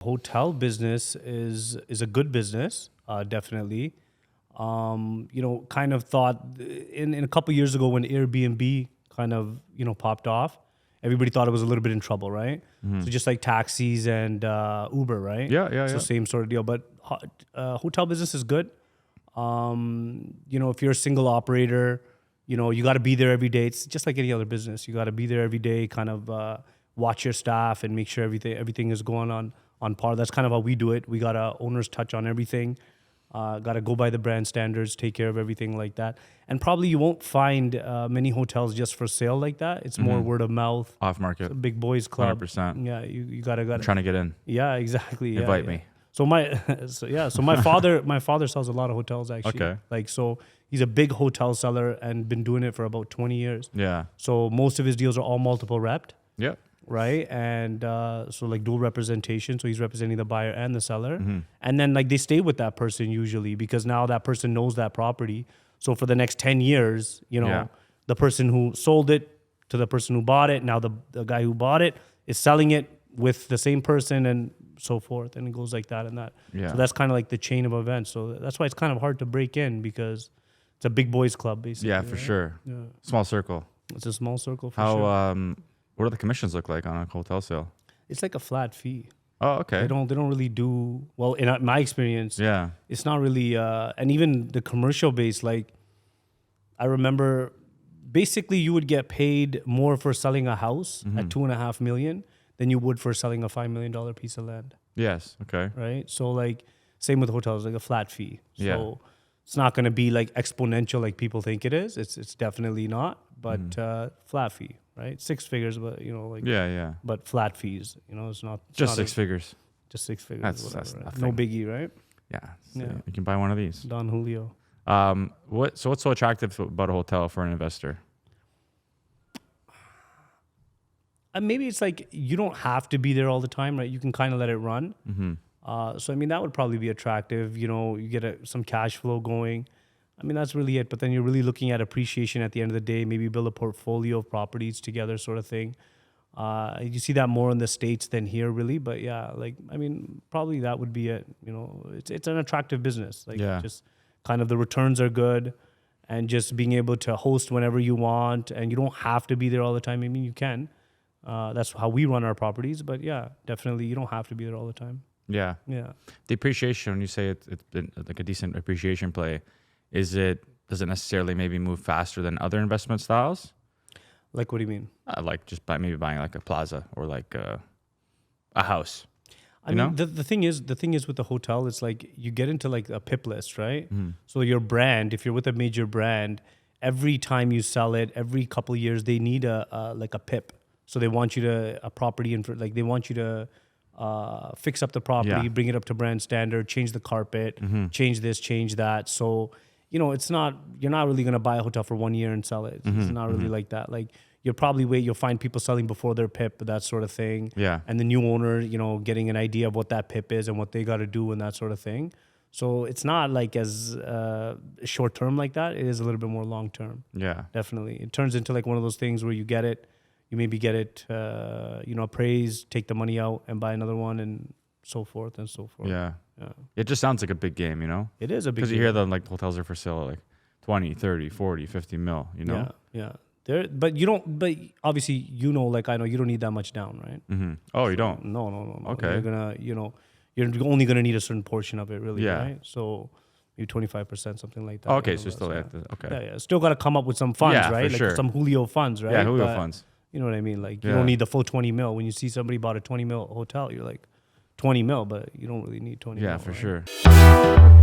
Hotel business is a good business, definitely. Kind of thought in a couple years ago when Airbnb kind of popped off, everybody thought it was a little bit in trouble, right? So just like taxis and Uber, right? So same sort of deal. But hotel business is good. If you're a single operator, you got to be there every day. It's just like any other business. You got to be there every day, kind of watch your staff and make sure everything is going on par. That's kind of how we do it. We got a owner's touch on everything. Got to go by the brand standards, take care of everything like that. And probably you won't find many hotels just for sale like that. It's more word of mouth. Off market. Big boys club. 100%. Yeah, you got to. I'm trying to get in. Yeah, exactly. Invite me. So my father sells a lot of hotels actually. Okay. So he's a big hotel seller and been doing it for about 20 years. Yeah. So most of his deals are all multiple repped. Yep. Right. And so like dual representation. So he's representing the buyer and the seller. And then like they stay with that person usually because now that person knows that property. So for the next 10 years, the person who sold it to the person who bought it, now the guy who bought it is selling it with the same person and so forth. And it goes like that and that. Yeah. So that's kind of like the chain of events. So that's why it's kind of hard to break in because it's a big boys club basically. Yeah, for sure. Yeah. Small circle. It's a small circle for sure. What do the commissions look like on a hotel sale? It's like a flat fee. Oh, okay. They don't really do well in my experience. Yeah. It's not really and even the commercial base, like I remember basically you would get paid more for selling a house at $2.5 million than you would for selling a $5 million piece of land. Yes. Okay. Right. So like same with hotels, like a flat fee. So Yeah. it's not going to be like exponential like people think it is. It's definitely not, but flat fee. Right, 6 figures, but yeah. But flat fees, it's not just 6 figures. Just 6 figures. That's right? nothing. No biggie, right? Yeah. So Yeah. you can buy one of these. Don Julio. What's so attractive about a hotel for an investor? Maybe it's like you don't have to be there all the time, right? You can kind of let it run. So I mean that would probably be attractive. You get some cash flow going. I mean, that's really it. But then you're really looking at appreciation at the end of the day, maybe build a portfolio of properties together sort of thing. You see that more in the States than here, really. But yeah, probably that would be it. It's an attractive business. Just kind of the returns are good and just being able to host whenever you want. And you don't have to be there all the time. I mean, you can. That's how we run our properties. But yeah, definitely you don't have to be there all the time. Yeah. Yeah. The appreciation, when you say it's been like a decent appreciation play, does it necessarily maybe move faster than other investment styles? Like, what do you mean? Like just maybe buying like a plaza or like a house. I mean, the thing is with the hotel, it's like you get into like a PIP list, right? So your brand, if you're with a major brand, every time you sell it, every couple of years, they need a PIP. So they want you to they want you to fix up the property, bring it up to brand standard, change the carpet, change this, change that. So it's not, you're not really going to buy a hotel for 1 year and sell it. It's not really like that. Like you'll probably you'll find people selling before their PIP, that sort of thing. Yeah. And the new owner, getting an idea of what that PIP is and what they got to do and that sort of thing. So it's not like as short term like that. It is a little bit more long term. Yeah. Definitely. It turns into like one of those things where you maybe get it, appraised, take the money out and buy another one and so forth and so forth. Yeah. It just sounds like a big game, It is a big game. Because you hear them like hotels are for sale like 20, 30, 40, 50 mil, Yeah. But obviously, like I know you don't need that much down, right? Oh, you don't? No. Okay. You're gonna, you're only gonna need a certain portion of it, really, Yeah. right? So maybe 25%, something like that. Oh, okay, so still okay. Yeah. Still got to come up with some funds, Yeah, right? for sure. Some Julio funds, right? Yeah, Julio funds. You know what I mean? Like you don't need the full 20 mil. When you see somebody bought a 20 mil hotel, you're like 20 mil, but you don't really need 20 mil. Yeah, for right? sure.